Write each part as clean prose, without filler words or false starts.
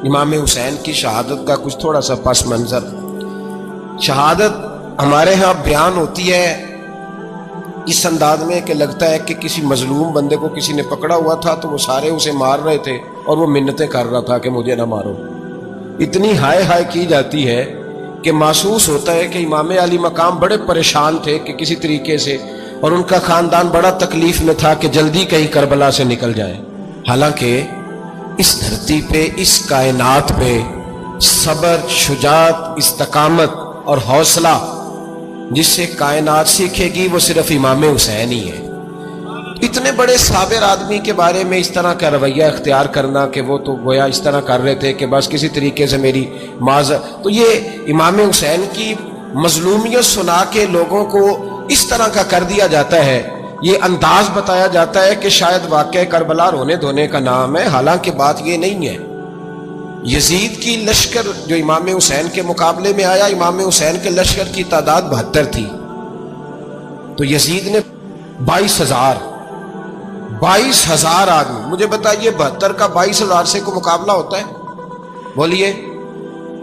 इमाम हुसैन की शहादत का कुछ थोड़ा सा पस मंजर। शहादत हमारे यहाँ बयान होती है इस अंदाज में कि लगता है कि किसी मजलूम बंदे को किसी ने पकड़ा हुआ था तो वो सारे उसे मार रहे थे और वो मिन्नतें कर रहा था कि मुझे ना मारो। इतनी हाय हाय की जाती है कि महसूस होता है कि इमाम अली मकाम बड़े परेशान थे कि किसी तरीके से, और उनका खानदान बड़ा तकलीफ में था कि जल्दी कहीं करबला से निकल जाए। हालांकि इस धरती पे, इस कायनात पे सबर, शुजात, इस्तकामत और हौसला जिससे कायनात सीखेगी वो सिर्फ इमाम हुसैन ही है। इतने बड़े साबिर आदमी के बारे में इस तरह का रवैया इख्तियार करना कि वो तो गोया इस तरह कर रहे थे कि बस किसी तरीके से मेरी माज, तो ये इमाम हुसैन की मजलूमियत सुना के लोगों को इस तरह का कर दिया जाता है। ये अंदाज बताया जाता है कि शायद वाकई करबला रोने धोने का नाम है, हालांकि बात ये नहीं है। यजीद की लश्कर जो इमाम हुसैन के मुकाबले में आया, इमाम हुसैन के लश्कर की तादाद 72 थी, तो यजीद ने 22,000 आदमी। मुझे बताइए 72 का 22,000 से को मुकाबला होता है? बोलिए।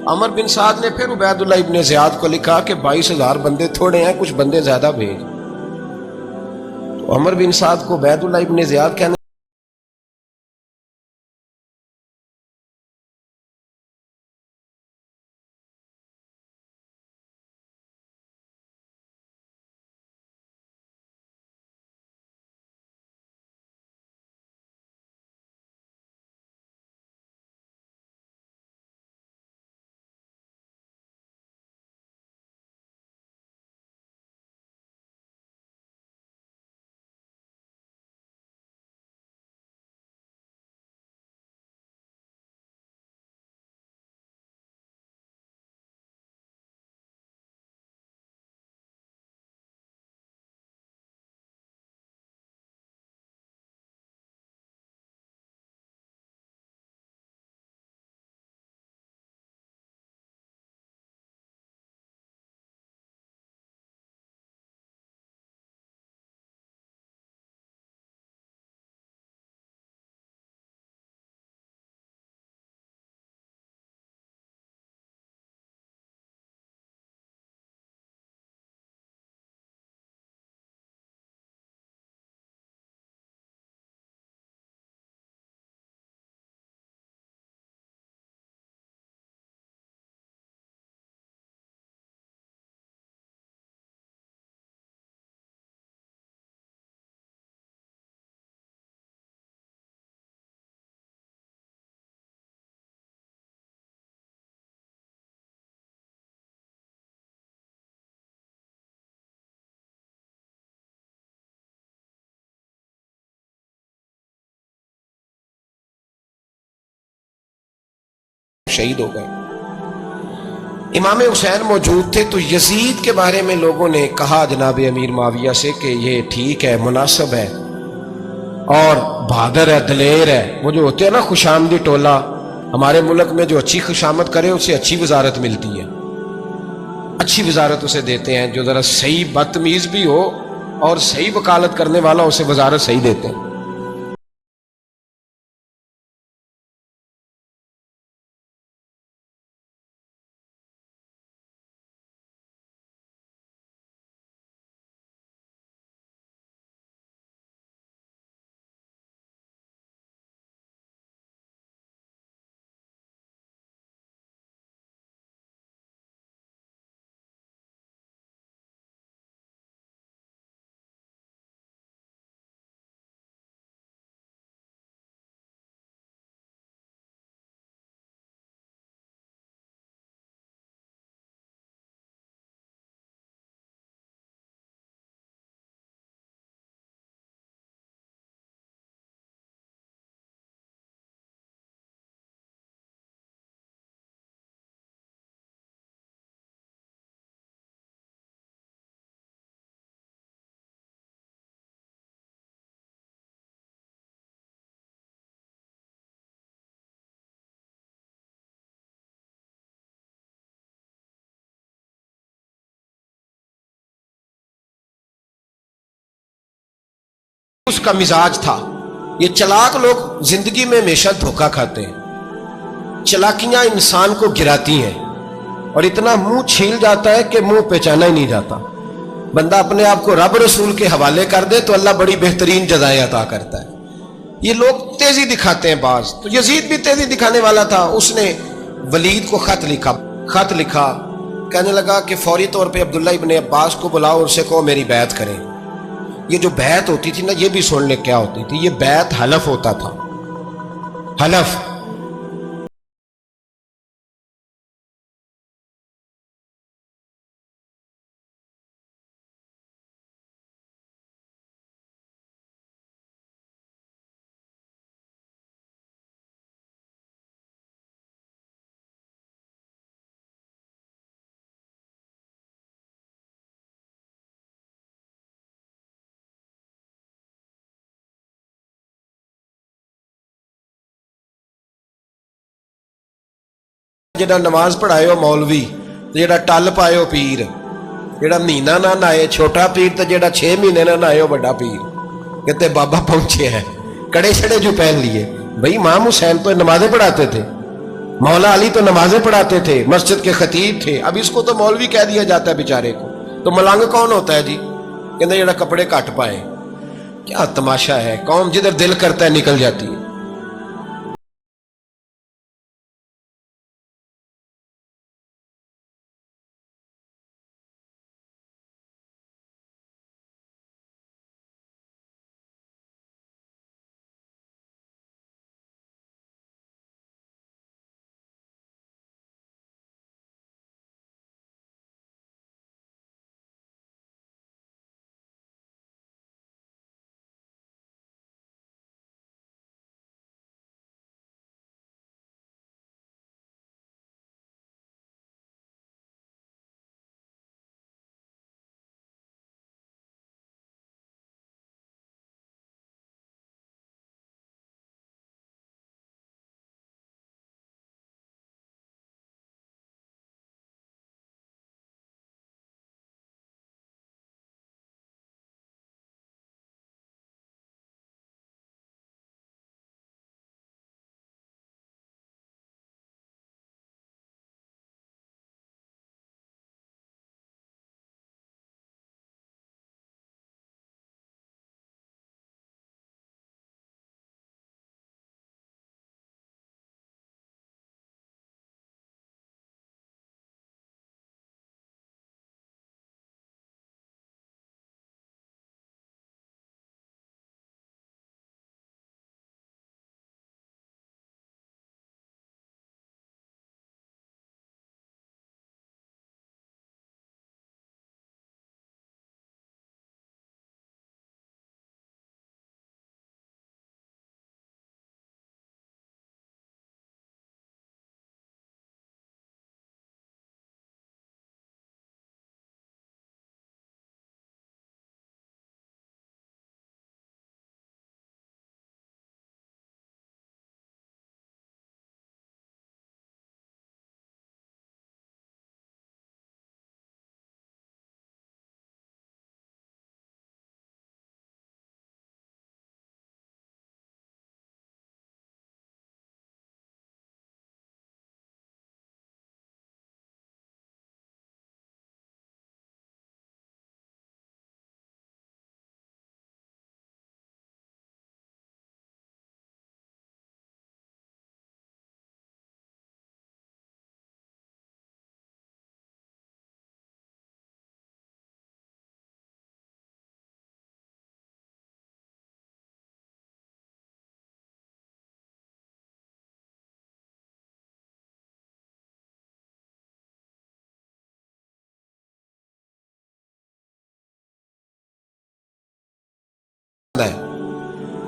अमर बिन साद ने फिर उबैदुल्लाह इब्ने ज़ियाद को लिखा कि 22,000 बंदे थोड़े हैं, कुछ बंदे ज्यादा भेज। तो अमर बिन साद को उबैदुल्लाह इब्ने ज़ियाद कहने शहीद हो गए। इमाम हुसैन मौजूद थे तो यजीद के बारे में लोगों ने कहा जनाब अमीर माविया से कि ये ठीक है, मुनासिब है और बहादुर है, दलेर है। वो जो होते हैं ना खुशामदी टोला, हमारे मुल्क में जो अच्छी खुशामद करे उसे अच्छी वजारत मिलती है, अच्छी वजारत उसे देते हैं। जो जरा सही बदतमीज भी हो और सही वकालत करने वाला उसे वजारत सही देते हैं। उसका मिजाज था। ये चालाक लोग जिंदगी में हमेशा धोखा खाते हैं। चालाकियां इंसान को गिराती हैं और इतना मुंह छील जाता है कि मुंह पहचाना ही नहीं जाता। बंदा अपने आप को रब रसूल के हवाले कर दे तो अल्लाह बड़ी बेहतरीन जज़ाएं अता करता है। ये लोग तेजी दिखाते हैं बाज, तो यजीद भी तेजी दिखाने वाला था। उसने वलीद को खत लिखा, कहने लगा कि फौरी तौर पे अब्दुल्ला इब्ने अब्बास को बुलाओ और उससे कहो मेरी बैत करें। ये जो बैत होती थी ना, ये भी सुन ले क्या होती थी। ये बैत हलफ होता था, हलफ। जेड़ा नमाज पढ़ाए मौलवी, जेड़ा टल पाए पीर, जेड़ा महीना ना नहाए छोटा पीर, तो जेड़ा 6 महीने ना नहाए बड़ा पीर। कहते बाबा पहुंचे हैं, कड़े छड़े जो पहन लिए। भाई इमाम हुसैन तो नमाजें पढ़ाते थे, मौला अली तो नमाजें पढ़ाते थे, मस्जिद के खतीब थे। अब इसको तो मौलवी कह दिया जाता है बेचारे को। तो मलंग कौन होता है जी? कहते जेड़ा कपड़े घट पाए। क्या तमाशा है, कौम जिधर दिल करता है निकल जाती है।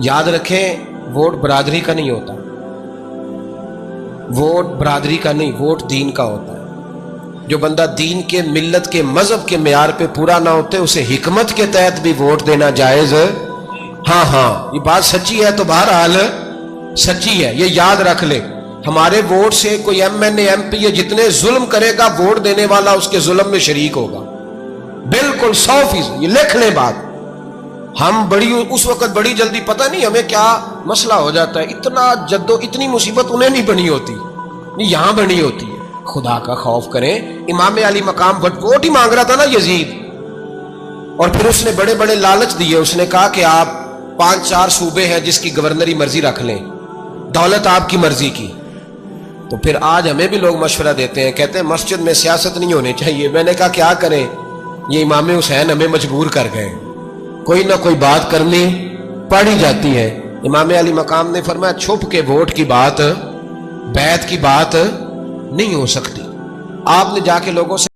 याद रखें, वोट बरादरी का नहीं होता, वोट बरादरी का नहीं, वोट दीन का होता है। जो बंदा दीन के, मिल्लत के, मजहब के मेयार पे पूरा ना होते उसे हिकमत के तहत भी वोट देना जायज। हाँ हाँ, ये बात सच्ची है तो बहरहाल सच्ची है, ये याद रख ले। हमारे वोट से कोई MNA MP ये जितने जुल्म करेगा, वोट देने वाला उसके जुल्म में शरीक होगा, बिल्कुल 100%। ये लिख ले बात। हम बड़ी उस वक्त बड़ी जल्दी, पता नहीं हमें क्या मसला हो जाता है, इतना जद्दो, इतनी मुसीबत उन्हें नहीं बनी होती, यहां बनी होती है। खुदा का खौफ करें। इमाम अली मकाम पर वोट ही मांग रहा था ना यजीद, और फिर उसने बड़े बड़े लालच दिए। उसने कहा कि आप 5-4 सूबे हैं जिसकी गवर्नरी मर्जी रख लें, दौलत आपकी मर्जी की। तो फिर आज हमें भी लोग मशवरा देते हैं, कहते हैं मस्जिद में सियासत नहीं होनी चाहिए। मैंने कहा क्या करें, ये इमाम हुसैन हमें मजबूर कर गए, कोई ना कोई बात करनी पड़ ही जाती है। इमाम अली मकाम ने फरमाया छुप के वोट की बात, बैत की बात नहीं हो सकती। आपने जाके लोगों से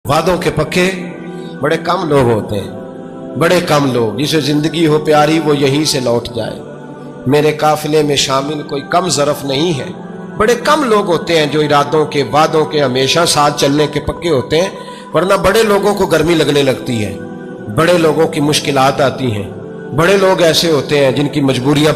वादों के पक्के बड़े कम लोग होते हैं, बड़े कम लोग। जिसे जिंदगी हो प्यारी वो यहीं से लौट जाए। मेरे काफिले में शामिल कोई कम ज़रफ नहीं है। बड़े कम लोग होते हैं जो इरादों के, वादों के हमेशा साथ चलने के पक्के होते हैं। वरना बड़े लोगों को गर्मी लगने लगती है, बड़े लोगों की मुश्किलात आती हैं। बड़े लोग ऐसे होते हैं जिनकी मजबूरियां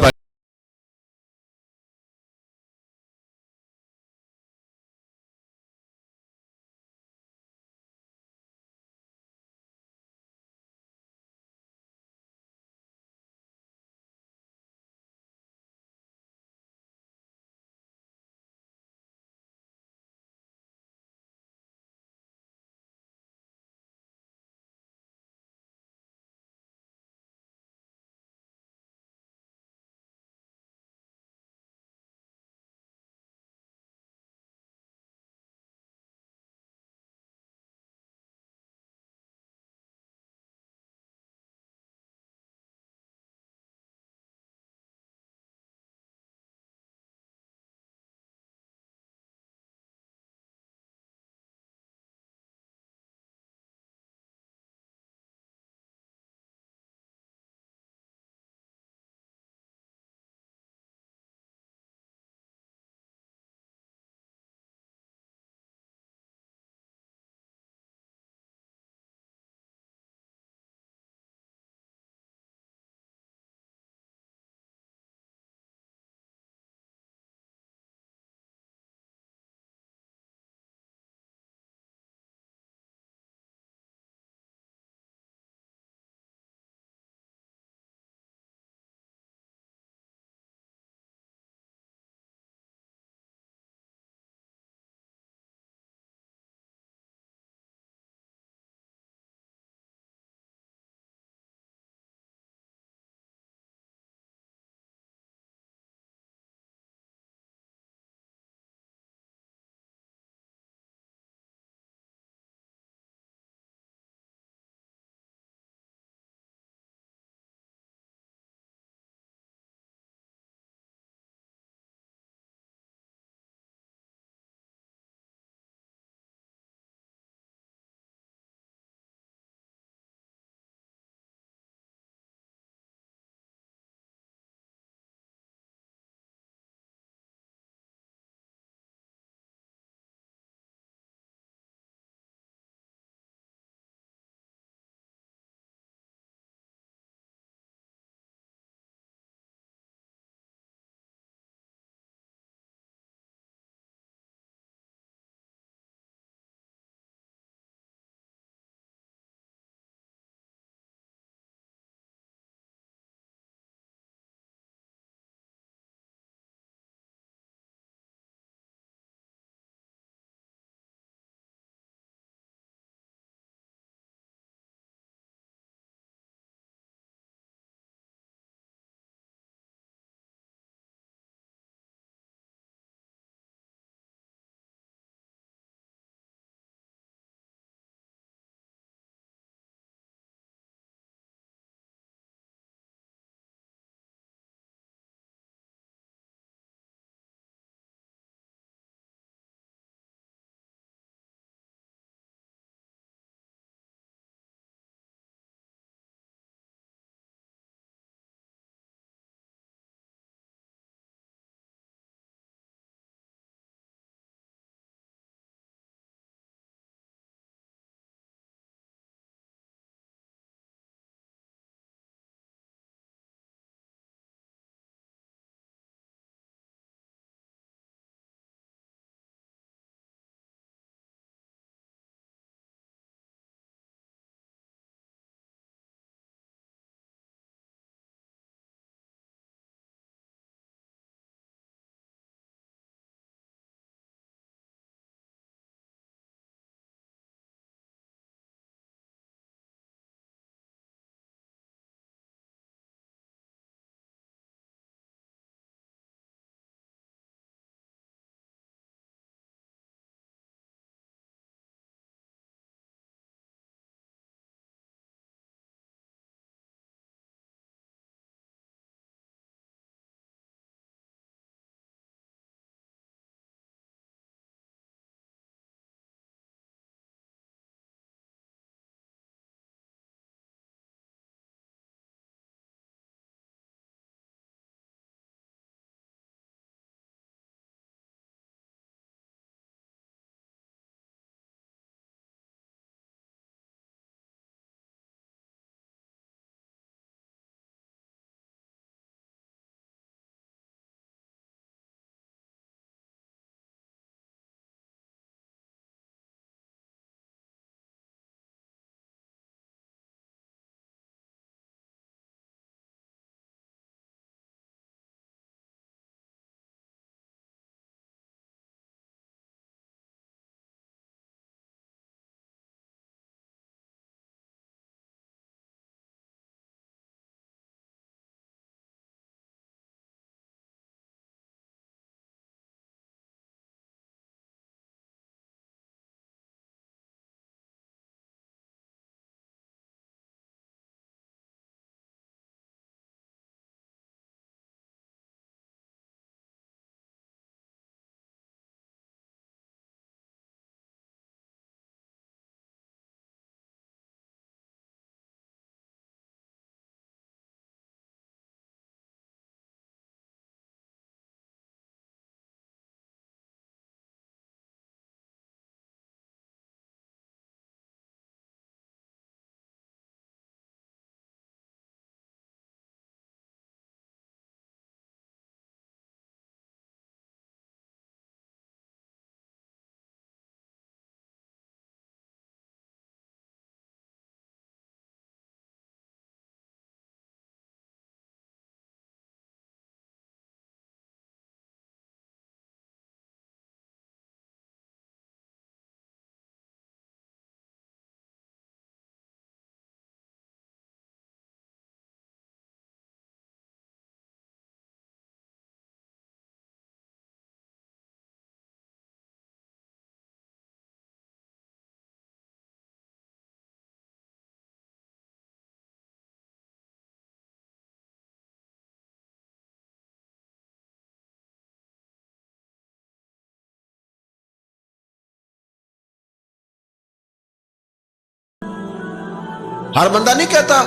हर बंदा नहीं कहता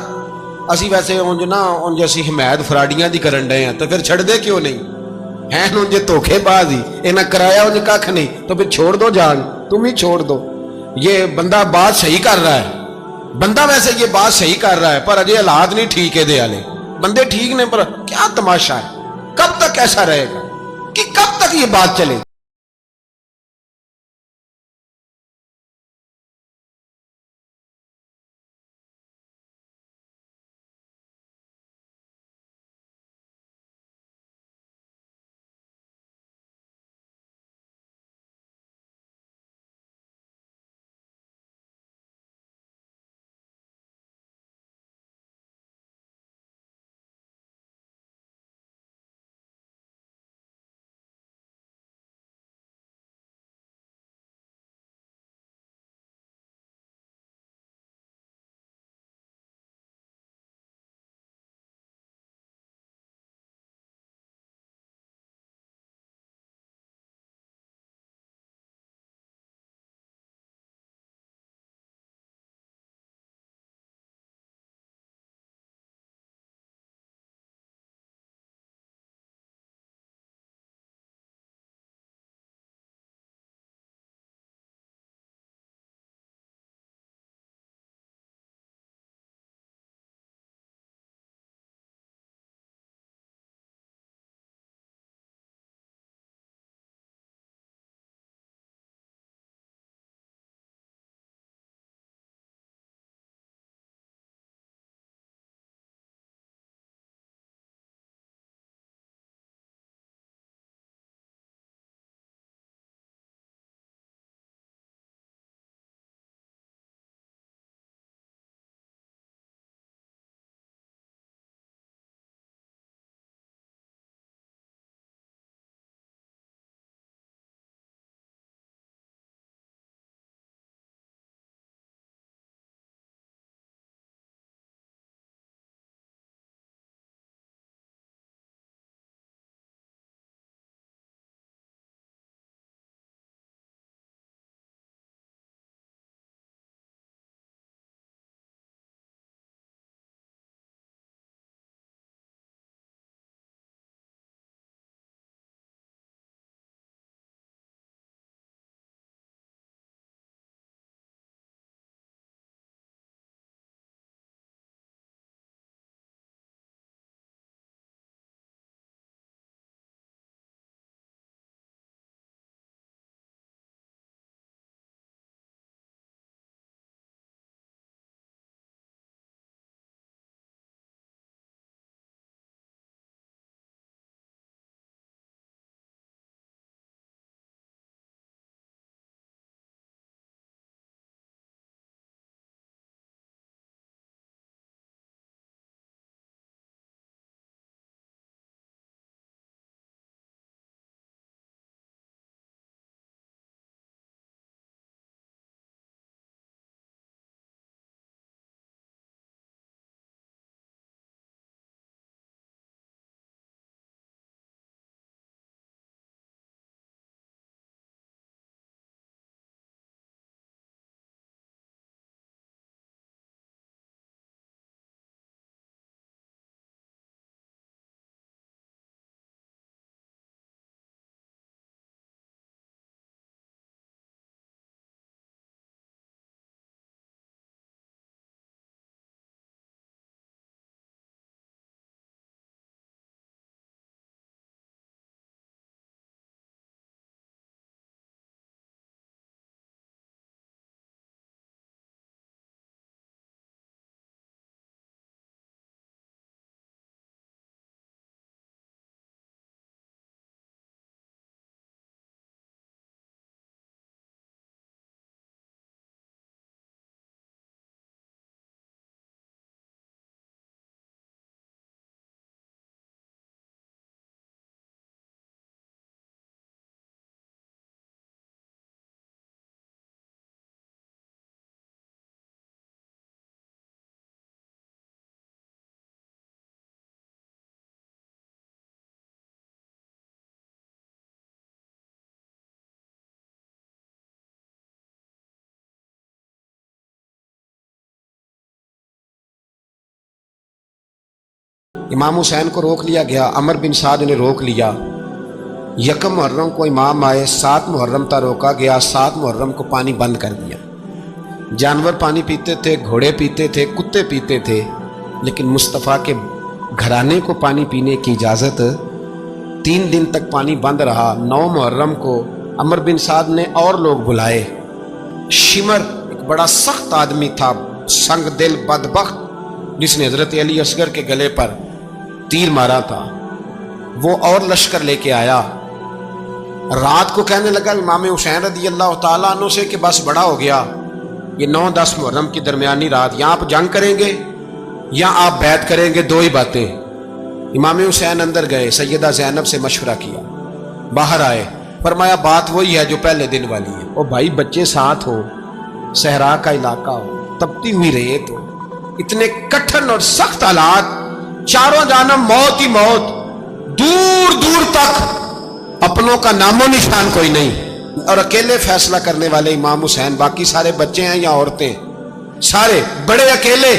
ਅਸੀਂ ਵੈਸੇ ਉਂਝ ਨਾ ਉਂਝ ਅਸੀਂ ਹਮਾਇਤ ਫਰਾਡੀਆਂ ਦੀ ਕਰਨ ਡਏ ਆ तो फिर ਛੱਡਦੇ क्यों नहीं हैं ਉਂਝ ਧੋਖੇਬਾਜ਼ ही इन्हें कराया ਉਂਝ कख नहीं तो फिर छोड़ दो जान तुम ही छोड़ दो ये बंदा बात सही कर रहा है बंदा वैसे ये बात सही कर रहा है पर अजय हालात नहीं ठीक है दे वाले बंदे ठीक ने पर क्या तमाशा है कब तक ऐसा रहेगा कि कब तक ये बात चलेगी। इमाम हुसैन को रोक लिया गया, अमर बिन साद ने रोक लिया। यकम मुहर्रम को इमाम आए, 7 मुहर्रम तक रोका गया, 7 मुहर्रम को पानी बंद कर दिया। जानवर पानी पीते थे, घोड़े पीते थे, कुत्ते पीते थे, लेकिन मुस्तफ़ा के घराने को पानी पीने की इजाज़त। 3 दिन तक पानी बंद रहा। 9 मुहर्रम को अमर बिन साद ने और लोग बुलाए। शिमर एक बड़ा सख्त आदमी था, संग दिल बदबख्त, जिसने हजरत अली असगर के गले पर तीर मारा था, वो और लश्कर लेके आया। रात को कहने लगा इमाम हुसैन रदी अल्लाह तआला अन्हु से कि बस बड़ा हो गया, ये 9-10 मुहर्रम की दरमियानी रात, या आप जंग करेंगे या आप बैत करेंगे, 2 ही बातें। इमाम हुसैन अंदर गए, सैयदा ज़ैनब से मशवरा किया, बाहर आए, फरमाया बात वही है जो पहले दिन वाली है। ओ भाई, बच्चे साथ हो, सहरा का इलाका हो, तपती हुई रेत हो, इतने कठिन और सख्त हालात, चारों जानब मौत ही मौत, दूर दूर तक अपनों का नामो निशान कोई नहीं, और अकेले फैसला करने वाले इमाम हुसैन, बाकी सारे बच्चे हैं या औरतें, सारे बड़े अकेले।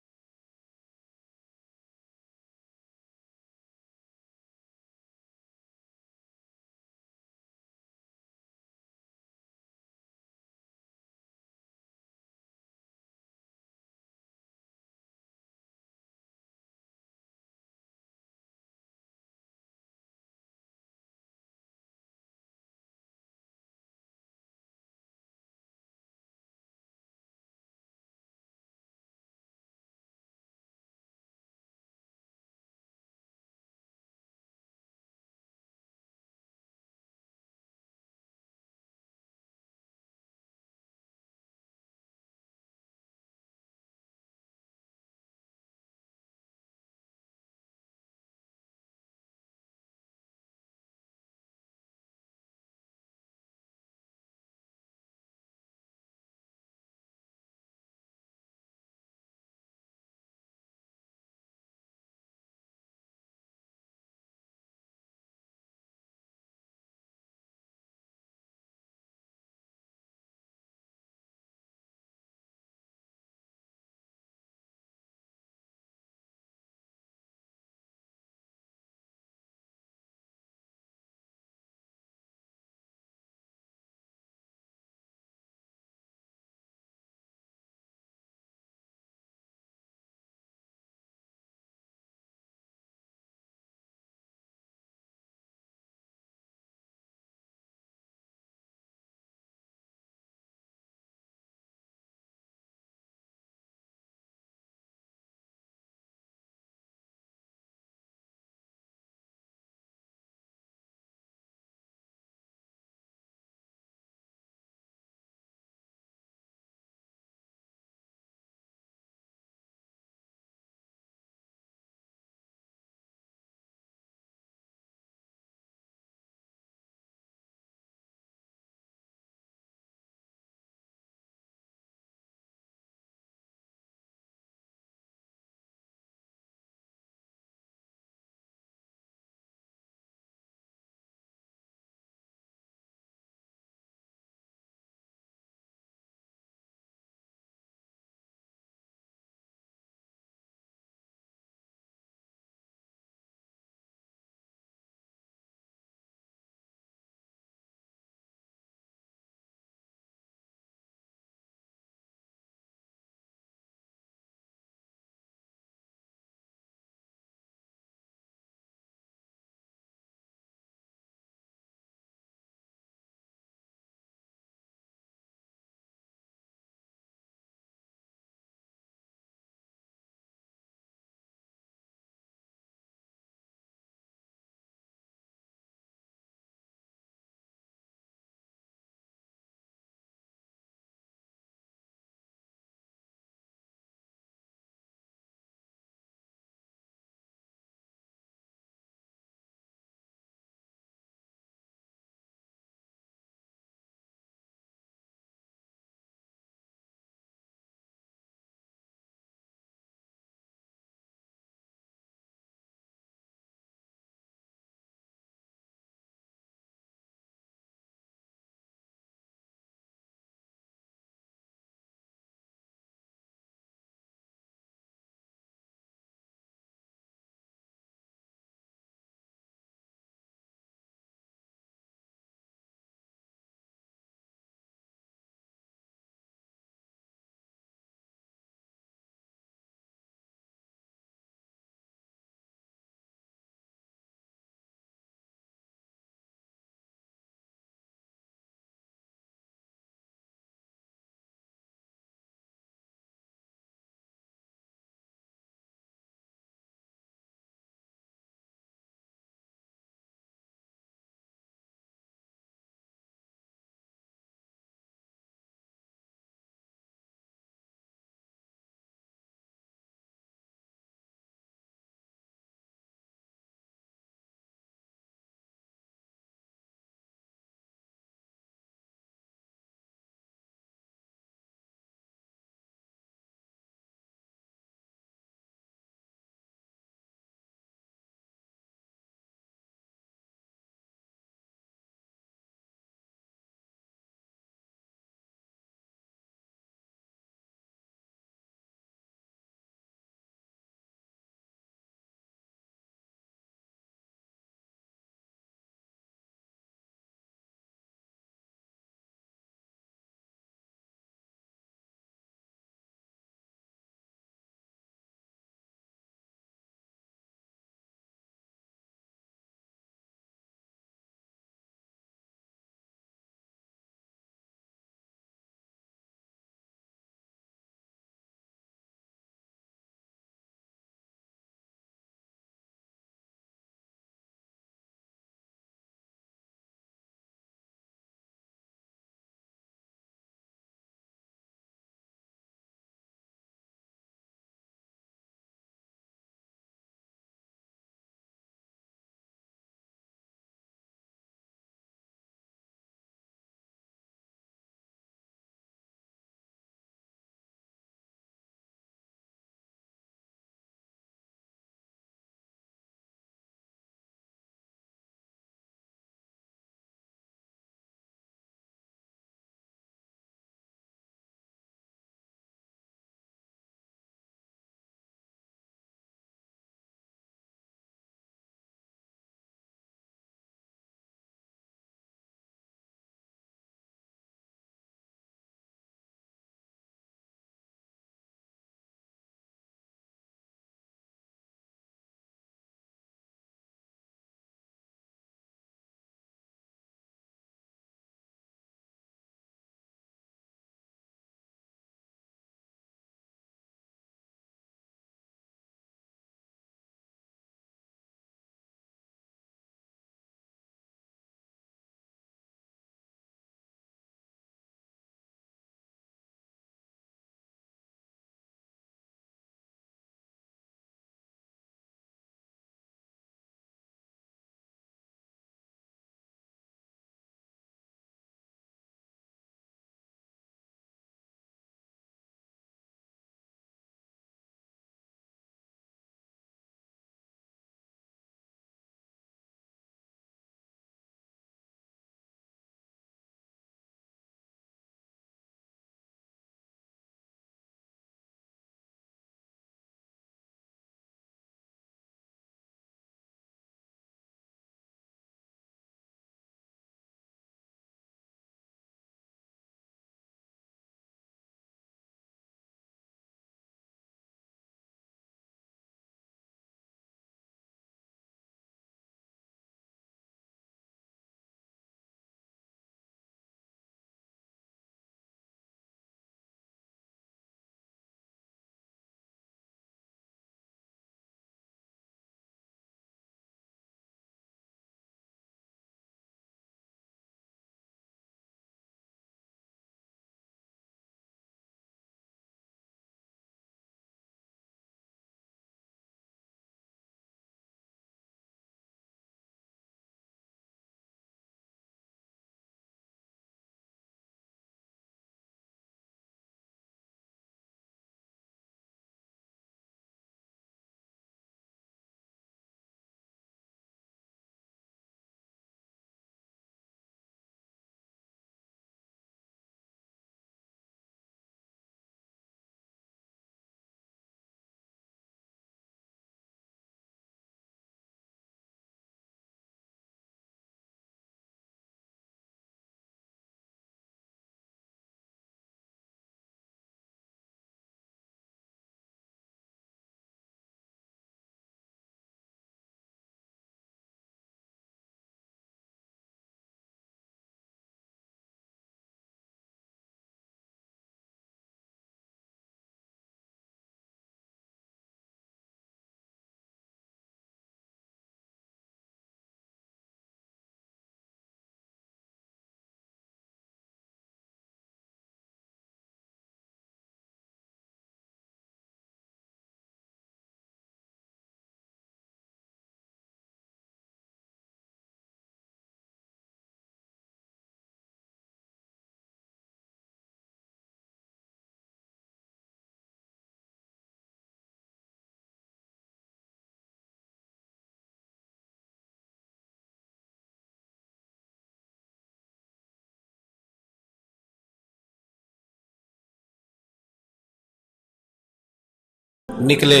निकले,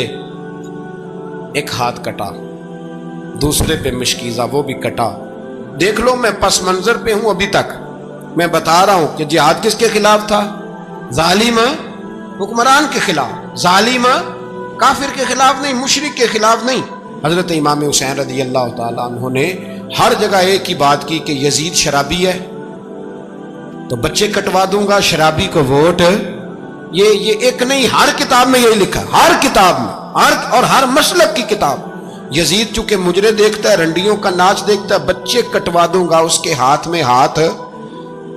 एक हाथ कटा, दूसरे पे मशकीज़ा, वो भी कटा। देख लो मैं पस मंजर पे हूं अभी तक। मैं बता रहा हूं कि जिहाद किसके खिलाफ था? जालिम हुक्मरान के खिलाफ, जालिम काफिर के खिलाफ नहीं, मुशरिक के खिलाफ नहीं। हजरत इमाम हुसैन रज़ी अल्लाह ताला अन्हु ने हर जगह एक ही बात की कि यजीद शराबी है तो बच्चे कटवा दूंगा, शराबी को वोट। ये एक नहीं, हर किताब में यही लिखा, हर किताब में, और हर मसलक की किताब। यजीद चूंकि मुजरे देखता है, रंडियों का नाच देखता है, बच्चे कटवा दूंगा, उसके हाथ में हाथ।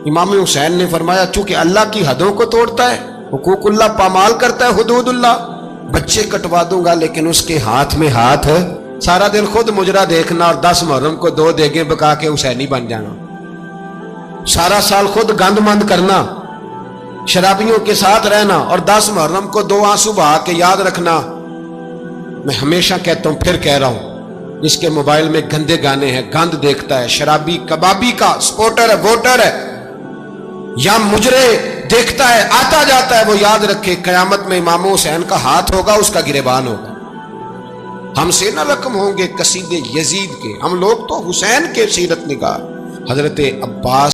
इमाम हुसैन ने फरमाया चूंकि अल्लाह की हदों को तोड़ता है, हुकूकुल्लाह पामाल करता है, हुदूदुल्लाह, बच्चे कटवा दूंगा लेकिन उसके हाथ में हाथ। सारा दिन खुद मुजरा देखना और 10 मुहर्रम को 2 देगे बका के हुसैनी बन जाना। सारा साल खुद गंदमंद करना, शराबियों के साथ रहना, और 10 मुहर्रम को 2 आंसू बहा के याद रखना। मैं हमेशा कहता हूं, फिर कह रहा हूं, इसके मोबाइल में गंदे गाने हैं, गंद देखता है, शराबी कबाबी का सपोर्टर है, वोटर है, या मुजरे देखता है, आता जाता है, वो याद रखे कयामत में इमाम हुसैन का हाथ होगा, उसका गिरेबान होगा। हमसे न रकम होंगे कसीदे यजीद के, हम लोग तो हुसैन के सीरत निगार। हजरत अब्बास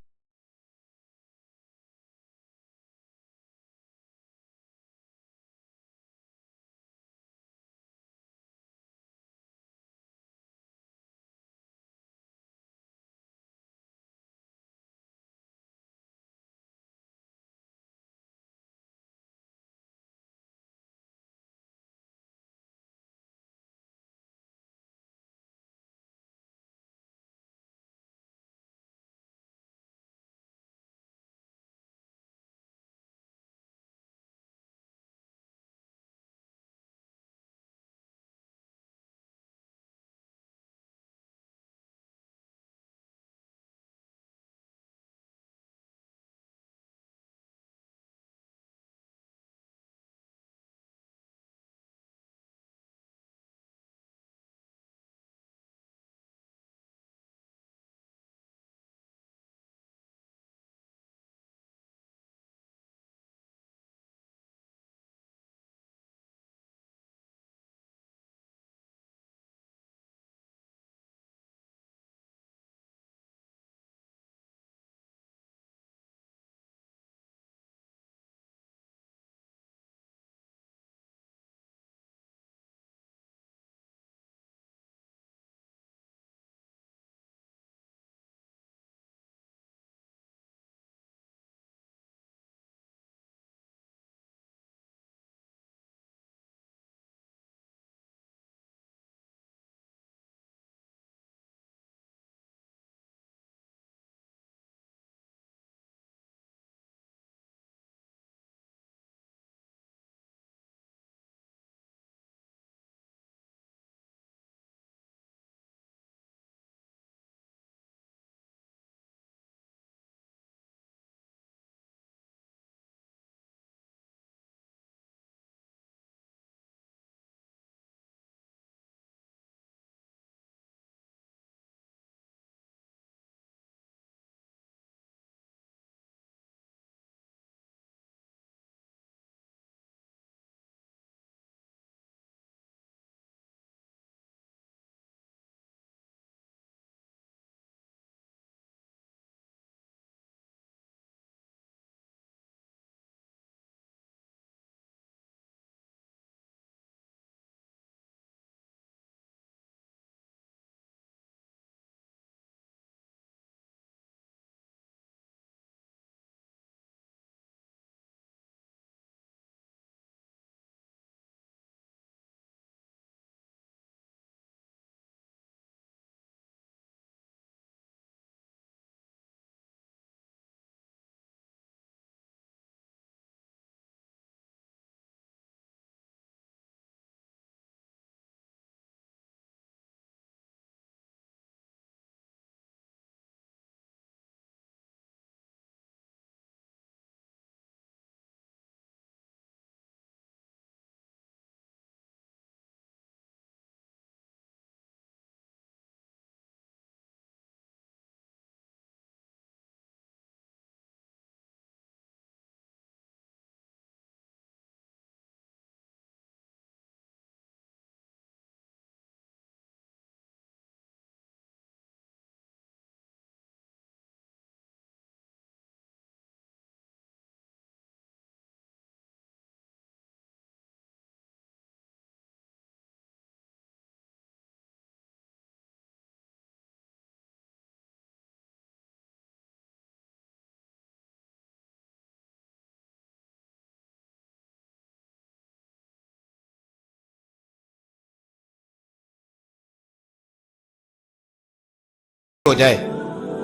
हो जाए,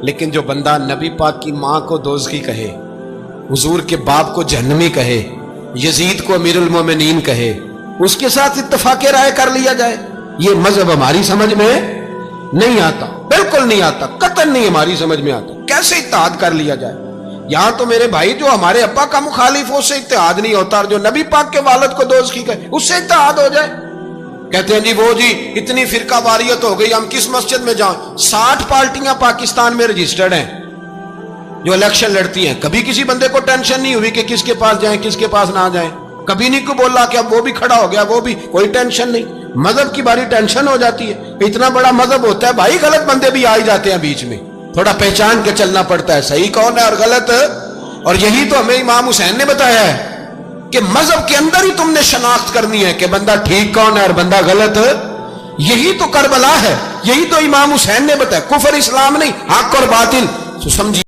लेकिन जो बंदा नबी पाक की माँ को दोज़खी कहे, हुजूर के बाप को जहन्नमी कहे, यजीद को अमीरुल मोमिनीन कहे, उसके साथ इत्तफाक राय कर लिया जाए, ये मजहब हमारी समझ में नहीं आता, बिल्कुल नहीं आता, कतई नहीं हमारी समझ में आता। कैसे इत्तेहाद कर लिया जाए? यहां तो मेरे भाई जो हमारे अब्बा का मुखालिफ हो उससे इत्तेहाद नहीं होता, और जो नबी पाक के वालिद को दोज़खी कहे उससे इत्तेहाद हो जाए। कहते हैं जी वो जी इतनी फिरका वारियत हो गई, हम किस मस्जिद में जाएं? 60 पार्टियां पाकिस्तान में रजिस्टर्ड हैं जो इलेक्शन लड़ती हैं। कभी किसी बंदे को टेंशन नहीं हुई कि किसके पास जाएं किसके पास ना जाएं, कभी नहीं को बोला कि अब वो भी खड़ा हो गया, वो भी, कोई टेंशन नहीं। मजहब की बारी टेंशन हो जाती है, इतना बड़ा मजहब होता है भाई, गलत बंदे भी आ ही जाते हैं बीच में, थोड़ा पहचान के चलना पड़ता है सही कौन है और गलत। और यही तो हमें इमाम हुसैन ने बताया है कि मजहब के अंदर ही तुमने शनाख्त करनी है कि बंदा ठीक कौन है और बंदा गलत। यही तो करबला है, यही तो इमाम हुसैन ने बताया, कुफर इस्लाम नहीं, हक और बातिल। तो समझिए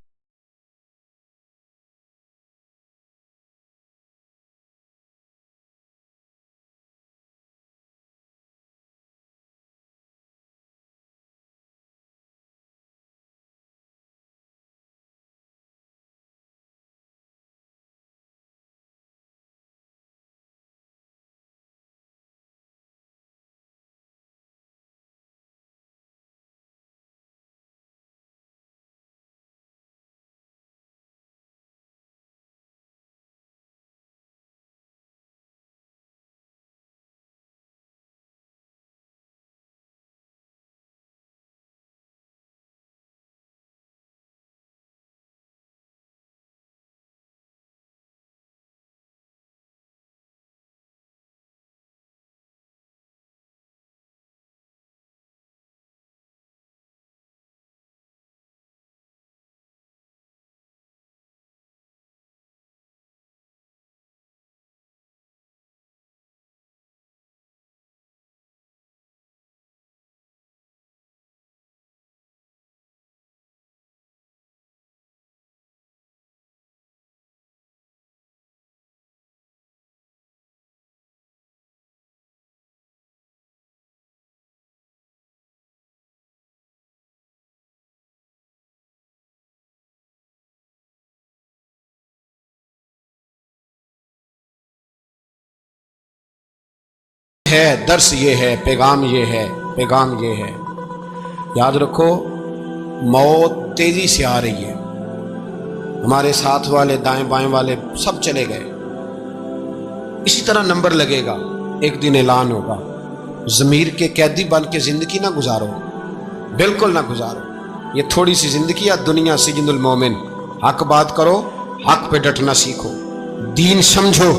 है, दर्स ये है, पैगाम ये है, पैगाम ये है। याद रखो मौत तेजी से आ रही है, हमारे साथ वाले दाएं बाएं वाले सब चले गए, इसी तरह नंबर लगेगा, एक दिन ऐलान होगा। ज़मीर के कैदी बन के जिंदगी ना गुजारो, बिल्कुल ना गुजारो। ये थोड़ी सी जिंदगी है, दुनिया सिजनुल मोमिन। हक बात करो, हक पे डटना सीखो, दीन समझो,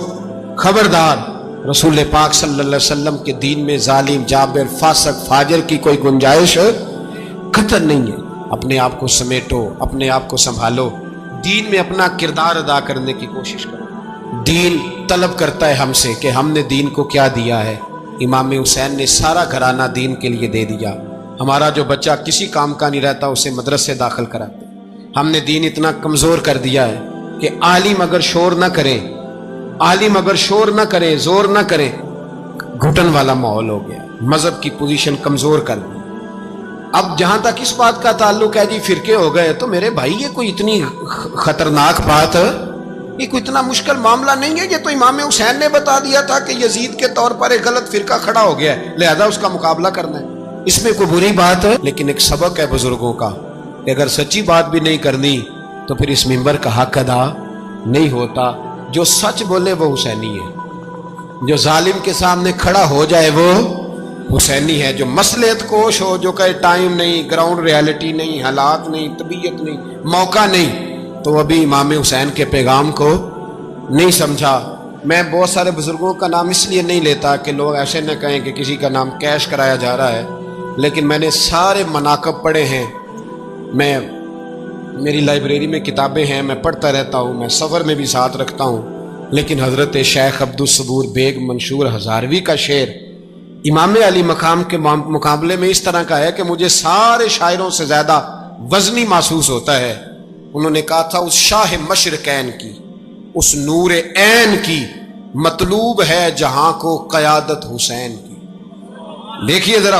खबरदार रसूल पाक सल्लल्लाहु अलैहि वसल्लम के दीन में जालिम, जाबिर, फासिक, फाजिर की कोई गुंजाइश कतई नहीं है। अपने आप को समेटो, अपने आप को संभालो, दीन में अपना किरदार अदा करने की कोशिश करो। दीन तलब करता है हमसे कि हमने दीन को क्या दिया है। इमाम हुसैन ने सारा घराना दीन के लिए दे दिया। हमारा जो बच्चा किसी काम का नहीं रहता उसे मदरसे दाखिल कराते। हमने दीन इतना कमजोर कर दिया है कि आलिम अगर शोर ना करें, आलिम अगर शोर ना करे, जोर ना करे, घुटन वाला माहौल हो गया, मजहब की पोजीशन कमजोर कर दी। अब जहां तक इस बात का ताल्लुक है जी फिरके हो गए, तो मेरे भाई ये कोई इतनी खतरनाक बात, ये कोई इतना मुश्किल मामला नहीं है। ये तो इमाम हुसैन ने बता दिया था कि यजीद के तौर पर एक गलत फिरका खड़ा हो गया है, लिहाजा उसका मुकाबला करना है, इसमें कोई बुरी बात है। लेकिन एक सबक है बुजुर्गों का कि अगर सच्ची बात भी नहीं करनी तो फिर इस मिंबर का हक अदा नहीं होता। जो सच बोले वो हुसैनी है, जो जालिम के सामने खड़ा हो जाए वो हुसैनी है, जो मसलहत कोश हो, जो कहे टाइम नहीं, ग्राउंड रियलिटी नहीं, हालात नहीं, तबीयत नहीं, मौका नहीं, तो अभी इमाम हुसैन के पैगाम को नहीं समझा। मैं बहुत सारे बुजुर्गों का नाम इसलिए नहीं लेता कि लोग ऐसे न कहें कि किसी का नाम कैश कराया जा रहा है, लेकिन मैंने सारे मनाकब पढ़े हैं। मेरी लाइब्रेरी में किताबें हैं, मैं पढ़ता रहता हूँ, मैं सफ़र में भी साथ रखता हूँ। लेकिन हज़रत शेख अब्दुल सबूर बेग मंशूर हज़ारवी का शेर इमाम अली मकाम के मुकाबले में इस तरह का है कि मुझे सारे शायरों से ज़्यादा वज़नी महसूस होता है। उन्होंने कहा था उस शाह मशरकैन की, उस नूर ऐन की मतलूब है जहां को क़यादत हुसैन की। देखिए ज़रा